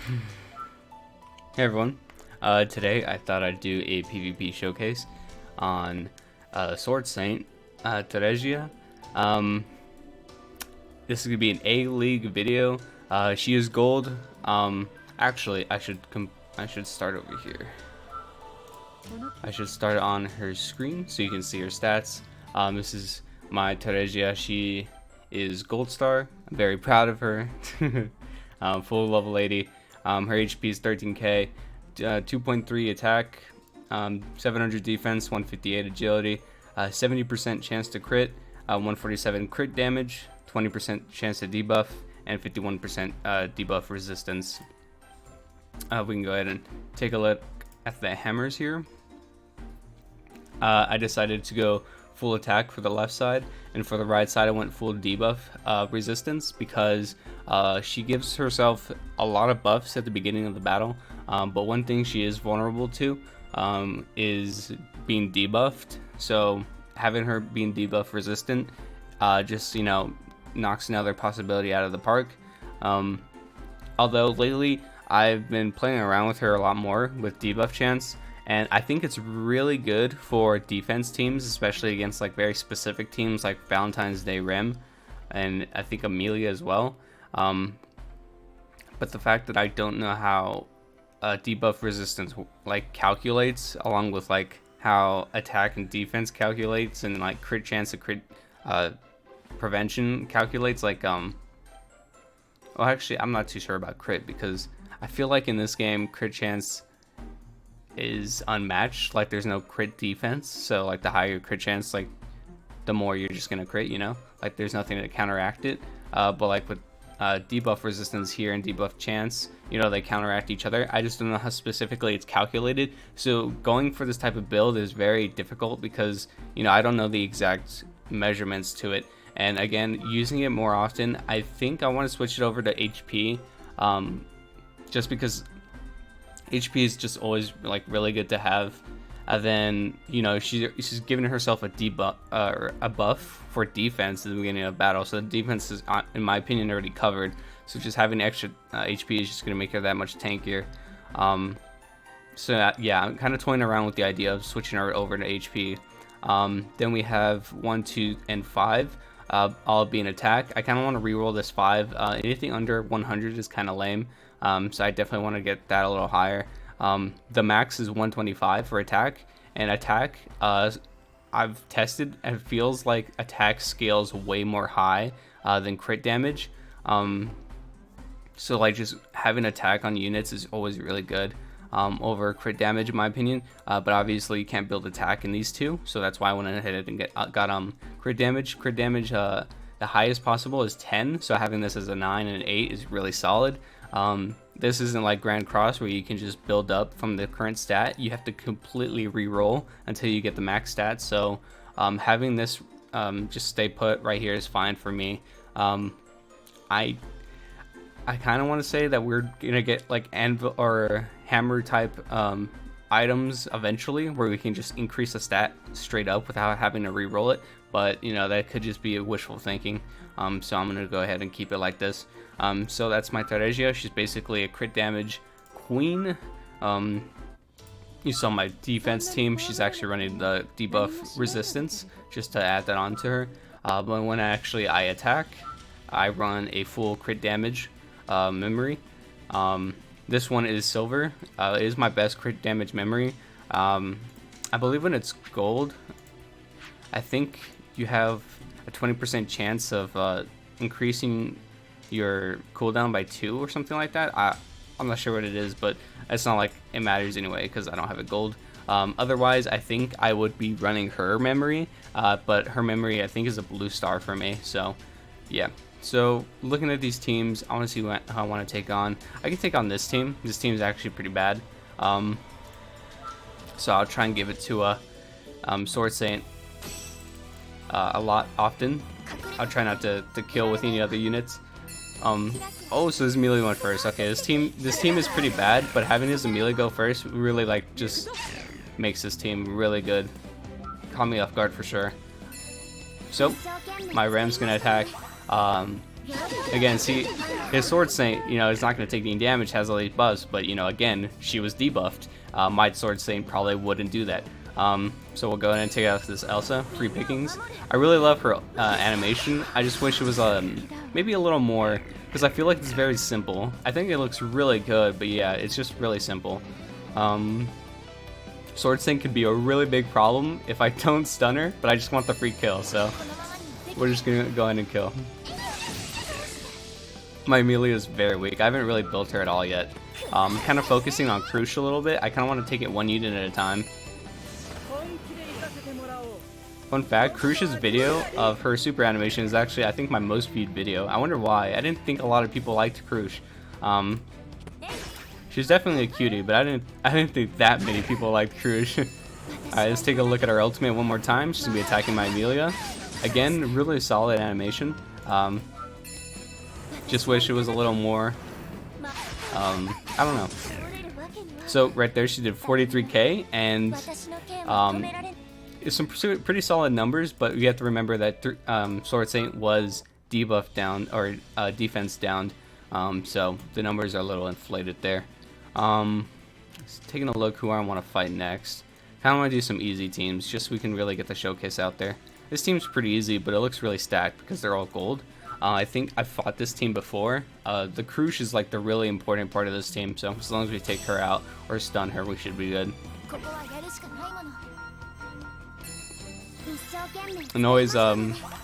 Hey everyone, today I thought I'd do a PvP showcase on Sword Saint Teresia. This is gonna be an A-League video. She is gold. Actually, I should start over here. I should start on her screen so you can see her stats. This is my Teresia. She is gold star. I'm very proud of her. Full level 80. Her HP is 13k, 2.3 attack, 700 defense, 158 agility, 70% chance to crit, 147 crit damage, 20% chance to debuff, and 51% debuff resistance. We can go ahead and take a look at the hammers here. I decided to go full attack for the left side, and for the right side I went full debuff resistance because she gives herself a lot of buffs at the beginning of the battle, but one thing she is vulnerable to is being debuffed. So having her being debuff resistant just, you know, knocks another possibility out of the park. Although lately I've been playing around with her a lot more with debuff chance, and I think it's really good for defense teams, especially against like very specific teams like Valentine's Day Rim, and I think Amelia as well. But the fact that I don't know how debuff resistance like calculates, along with like how attack and defense calculates, and like crit chance to crit prevention calculates, like well, actually I'm not too sure about crit, because I feel like in this game crit chance is unmatched. Like there's no crit defense, so like the higher your crit chance, like the more you're just gonna crit, you know, like there's nothing to counteract it. But like with debuff resistance here and debuff chance, you know, they counteract each other. I just don't know how specifically it's calculated, so going for this type of build is very difficult because, you know, I don't know the exact measurements to it. And again, using it more often, I think I want to switch it over to HP, just because HP is just always like really good to have. And then, you know, she's giving herself a debuff or a buff for defense at the beginning of battle, so the defense is, in my opinion, already covered. So just having extra HP is just going to make her that much tankier. So yeah, I'm kind of toying around with the idea of switching her over to HP. Then we have 1, 2, and 5. All being attack. I kind of want to reroll this 5. Anything under 100 is kind of lame, so I definitely want to get that a little higher. The max is 125 for attack, and attack, I've tested and it feels like attack scales way more high than crit damage. So like just having attack on units is always really good over crit damage, in my opinion. But obviously you can't build attack in these two, so that's why I went ahead and got crit damage. Crit damage, the highest possible is 10, so having this as a 9 and an 8 is really solid. This isn't like Grand Cross where you can just build up from the current stat. You have to completely re-roll until you get the max stat. So having this just stay put right here is fine for me. I kind of want to say that we're gonna get like anvil or hammer type items eventually, where we can just increase the stat straight up without having to re-roll it. But you know, that could just be a wishful thinking. So I'm gonna go ahead and keep it like this. So that's my Teresia. She's basically a crit damage queen. You saw my defense team. She's actually running the debuff resistance, just to add that on to her. But when I attack, I run a full crit damage memory. This one is silver. It is my best crit damage memory. I believe when it's gold, I think you have a 20% chance of increasing your cooldown by 2 or something like that. I'm not sure what it is, but it's not like it matters anyway because I don't have it gold. Otherwise, I think I would be running her memory, but her memory I think is a blue star for me. So yeah. So looking at these teams, I want to see who I want to take on. I can take on this team. This team is actually pretty bad. So I'll try and give it to a Sword Saint a lot often. I'll try not to kill with any other units. Oh, so this Amelia went first. Okay, this team is pretty bad, but having this Amelia go first really like just makes this team really good. Caught me off guard for sure. So my Ram's gonna attack. Again, see, his Sword Saint, you know, is not going to take any damage, has all these buffs, but, you know, again, she was debuffed. My Sword Saint probably wouldn't do that. So we'll go ahead and take out this Elsa, free pickings. I really love her animation. I just wish it was maybe a little more, because I feel like it's very simple. I think it looks really good, but yeah, it's just really simple. Sword Saint could be a really big problem if I don't stun her, but I just want the free kill, so we're just gonna go ahead and kill. My Amelia is very weak. I haven't really built her at all yet. Kind of focusing on Crush a little bit. I kind of want to take it one unit at a time. Fun fact, Crush's video of her super animation is actually, I think, my most viewed video. I wonder why. I didn't think a lot of people liked Crush. She's definitely a cutie, but I didn't think that many people liked Crush. Alright, let's take a look at our ultimate one more time. She's gonna be attacking my Amelia. Again, really solid animation. Just wish it was a little more, I don't know. So right there she did 43k, and it's some pretty solid numbers, but you have to remember that Sword Saint was debuff down, or defense down, so the numbers are a little inflated there. Taking a look who I want to fight next. Kind of want to do some easy teams, just so we can really get the showcase out there. This team's pretty easy, but it looks really stacked because they're all gold. I think I've fought this team before. The Crush is like the really important part of this team, so as long as we take her out or stun her, we should be good. And always,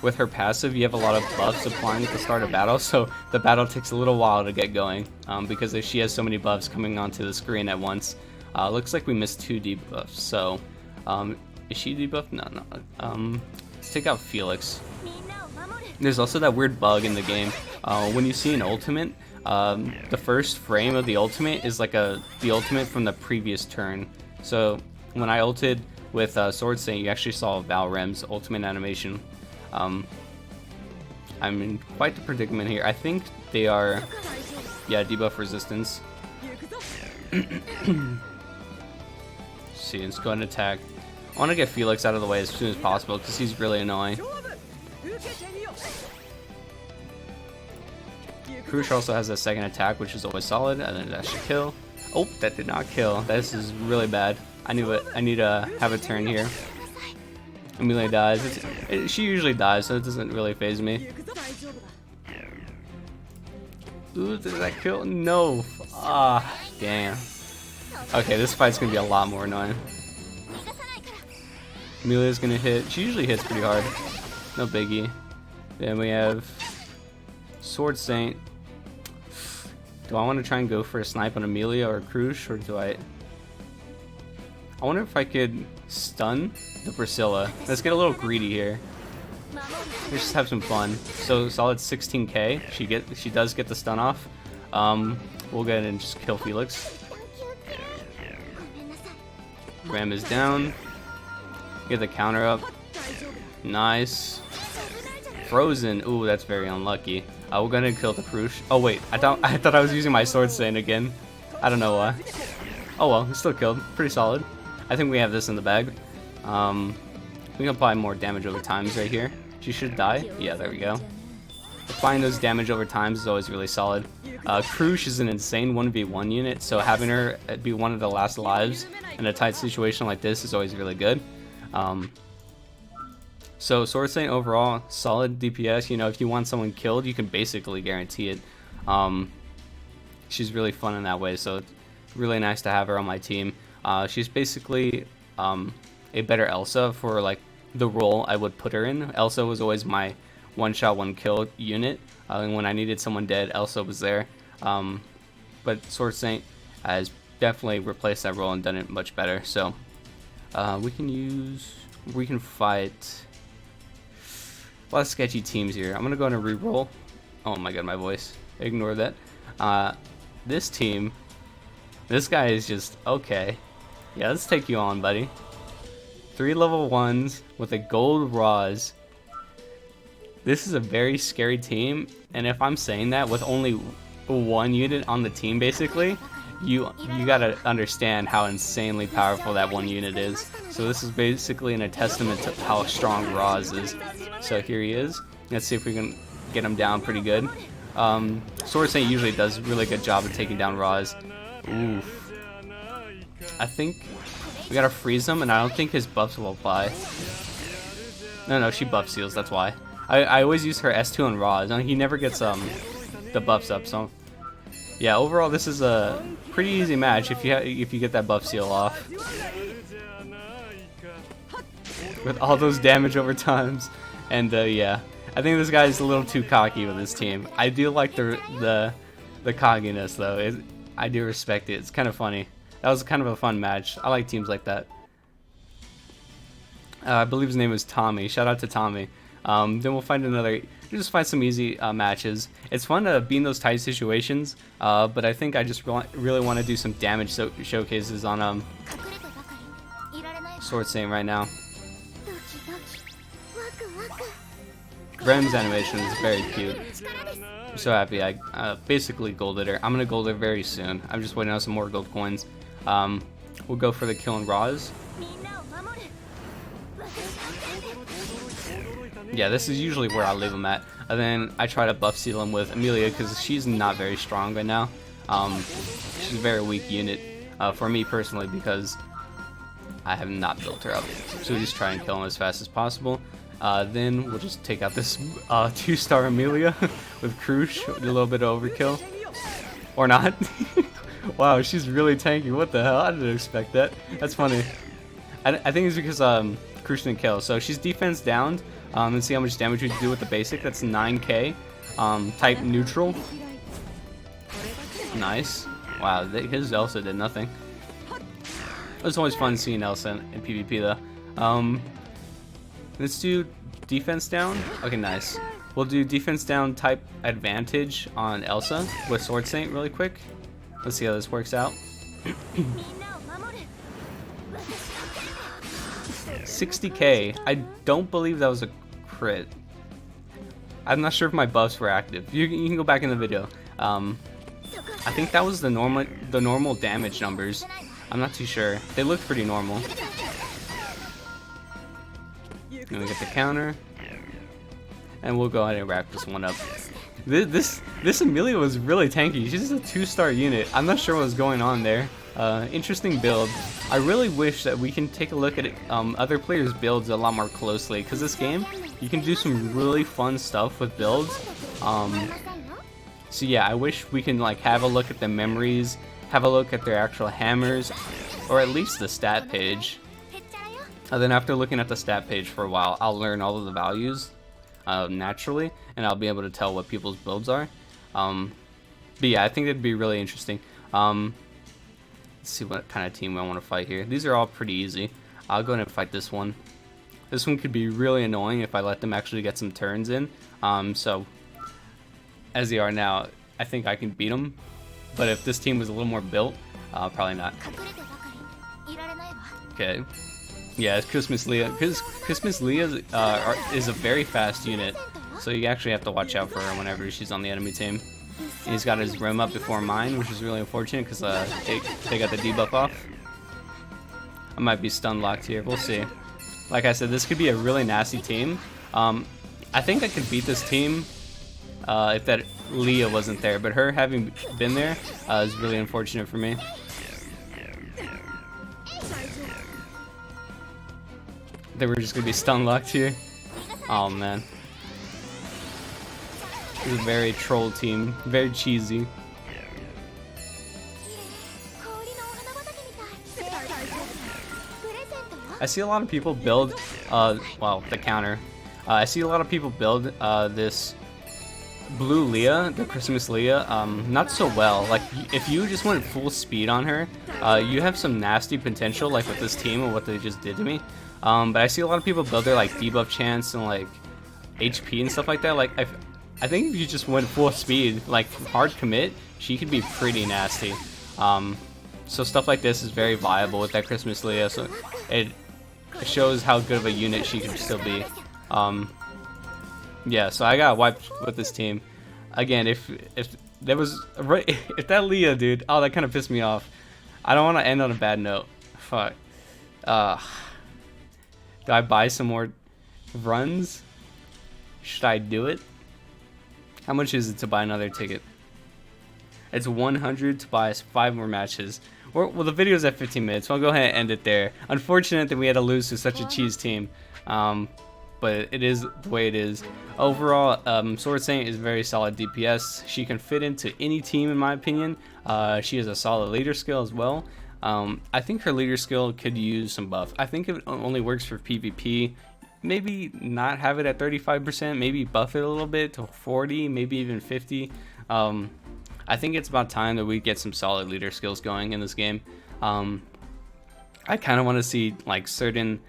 with her passive, you have a lot of buffs applying at the start of battle, so the battle takes a little while to get going, because she has so many buffs coming onto the screen at once. Looks like we missed 2 debuffs, so, is she debuffed? No. Let's take out Felix. There's also that weird bug in the game. When you see an ultimate, the first frame of the ultimate is like the ultimate from the previous turn. So when I ulted with Sword Saint, you actually saw Valrem's ultimate animation. I'm in quite the predicament here. I think they are, yeah, debuff resistance. See, let's go ahead and attack. I want to get Felix out of the way as soon as possible because he's really annoying. Crush also has a second attack, which is always solid, and then that should kill. Oh, that did not kill. This is really bad. I need to have a turn here. Amelia dies. She usually dies, so it doesn't really phase me. Ooh, did that kill? No. Ah, damn. Okay, this fight's gonna be a lot more annoying. Amelia's gonna hit. She usually hits pretty hard. No biggie. Then we have Sword Saint. Do I want to try and go for a snipe on Amelia or Crush, or do I wonder if I could stun the Priscilla. Let's get a little greedy here. Let's just have some fun. So solid 16k. She does get the stun off. We'll go ahead and just kill Felix. Ram is down. Get the counter up. Nice. Frozen. Ooh, that's very unlucky. We're gonna kill the Crush. Oh wait, I thought I was using my Sword Saint again. I don't know why. Oh well, it's still killed. Pretty solid. I think we have this in the bag. We can apply more damage over times right here. She should die. Yeah, there we go. Applying those damage over times is always really solid. Crush is an insane 1v1 unit, so having her be one of the last lives in a tight situation like this is always really good. So Sword Saint overall, solid DPS. You know, if you want someone killed, you can basically guarantee it. She's really fun in that way, so it's really nice to have her on my team. She's basically a better Elsa for like the role I would put her in. Elsa was always my one-shot, one-kill unit, and when I needed someone dead, Elsa was there. But Sword Saint has definitely replaced that role and done it much better. So we can fight a lot of sketchy teams here. I'm gonna go on a reroll. Oh my god, my voice. Ignore that. This team, this guy is just okay. Yeah, let's take you on, buddy. 3 level 1s with a gold Roz. This is a very scary team, and if I'm saying that with only 1 unit on the team, basically, you gotta understand how insanely powerful that 1 unit is. So this is basically a testament to how strong Roz is. So here he is. Let's see if we can get him down pretty good. Sword Saint usually does a really good job of taking down Raws. Oof. I think we gotta freeze him, and I don't think his buffs will apply. No, she buff seals, that's why. I always use her S2 on Raws, and he never gets the buffs up, so yeah, overall this is a pretty easy match if you get that buff seal off. With all those damage over times. And yeah, I think this guy's a little too cocky with his team. I do like the cockiness though. I do respect it. It's kind of funny. That was kind of a fun match. I like teams like that. I believe his name was Tommy. Shout out to Tommy. Then we'll find another. Just find some easy matches. It's fun to be in those tight situations, but I think I just really want to do some damage showcases on Sword Saint right now. Rem's animation is very cute. I'm so happy I basically golded her. I'm gonna gold her very soon. I'm just waiting on some more gold coins. We'll go for the kill and Raws. Yeah, this is usually where I leave him at. And then I try to buff seal him with Amelia because she's not very strong right now. She's a very weak unit for me personally because I have not built her up. So we just try and kill him as fast as possible. Then we'll just take out this 2-star Amelia with Krush, a little bit of overkill. Or not. Wow, she's really tanky. What the hell? I didn't expect that. That's funny. I think it's because Krush didn't kill. So she's defense downed. Let's see how much damage we can do with the basic. That's 9k. Type neutral. Nice. Wow, his Elsa did nothing. It's always fun seeing Elsa in PvP though. Let's do defense down. Okay, nice. We'll do defense down type advantage on Elsa with Sword Saint really quick. Let's see how this works out. 60k. I don't believe that was a crit. I'm not sure if my buffs were active. You can go back in the video. I think that was the normal damage numbers. I'm not too sure. They look pretty normal. And we get the counter, and we'll go ahead and wrap this one up. This Amelia was really tanky. She's a 2-star unit. I'm not sure what's going on there. Interesting build. I really wish that we can take a look at other players' builds a lot more closely, because this game you can do some really fun stuff with builds. So yeah, I wish we can like have a look at the memories, have a look at their actual hammers, or at least the stat page. And then after looking at the stat page for a while, I'll learn all of the values naturally, and I'll be able to tell what people's builds are. But yeah, I think it'd be really interesting. Let's see what kind of team I want to fight here. These are all pretty easy. I'll go ahead and fight this one. This one could be really annoying if I let them actually get some turns in. So as they are now, I think I can beat them. But if this team was a little more built, probably not. Okay. Yeah, it's Christmas Leah. Because Christmas Leah is a very fast unit, so you actually have to watch out for her whenever she's on the enemy team. He's got his Rem up before mine, which is really unfortunate because they got the debuff off. I might be stun locked here. We'll see. Like I said, this could be a really nasty team. I think I could beat this team if that Leah wasn't there, but her having been there is really unfortunate for me. They were just gonna be stun locked here. Oh man. This is a very troll team, very cheesy. I see a lot of people build, well, the counter. I see a lot of people build this blue Leah, the Christmas Leah, not so well. Like, if you just went full speed on her, you have some nasty potential, like with this team and what they just did to me. But I see a lot of people build their like debuff chance and like HP and stuff like that. Like I think if you just went full speed, like hard commit, she could be pretty nasty. So stuff like this is very viable with that Christmas Leah. So it shows how good of a unit she can still be. Yeah, so I got wiped with this team. Again, if there was if that Leah dude, oh, that kind of pissed me off. I don't want to end on a bad note. Fuck. Do I buy some more runs? Should I do it? How much is it to buy another ticket? It's 100 to buy us 5 more matches. Well, the video's at 15 minutes, so I'll go ahead and end it there. Unfortunate that we had to lose to such a cheese team, but it is the way it is. Overall, Sword Saint is very solid DPS. She can fit into any team, in my opinion. She has a solid leader skill as well. I think her leader skill could use some buff. I think it only works for PvP. Maybe not have it at 35%, maybe buff it a little bit to 40, maybe even 50. I think it's about time that we get some solid leader skills going in this game. I kind of want to see like certain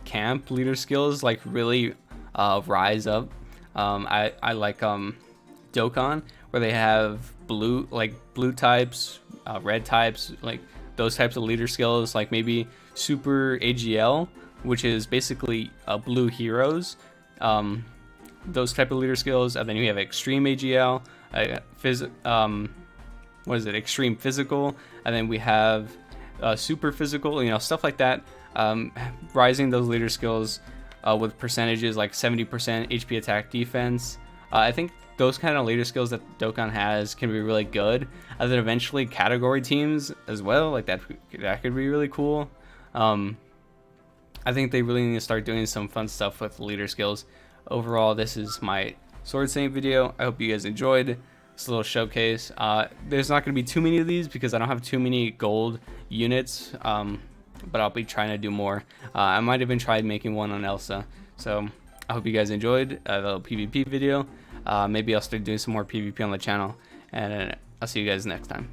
camp leader skills like really rise up. I like Dokkan, where they have blue types, red types, like those types of leader skills, like maybe Super AGL, which is basically blue heroes. Those type of leader skills, and then you have Extreme AGL, Extreme Physical, and then we have Super Physical, you know, stuff like that. Rising those leader skills with percentages like 70% HP attack defense. I think those kind of leader skills that Dokkan has can be really good. And then eventually category teams as well, like that could be really cool. I think they really need to start doing some fun stuff with leader skills. Overall, this is my Sword Saint video. I hope you guys enjoyed this little showcase. There's not going to be too many of these because I don't have too many gold units, but I'll be trying to do more. I might even try making one on Elsa. So I hope you guys enjoyed the little PvP video. Maybe I'll start doing some more PvP on the channel, and I'll see you guys next time.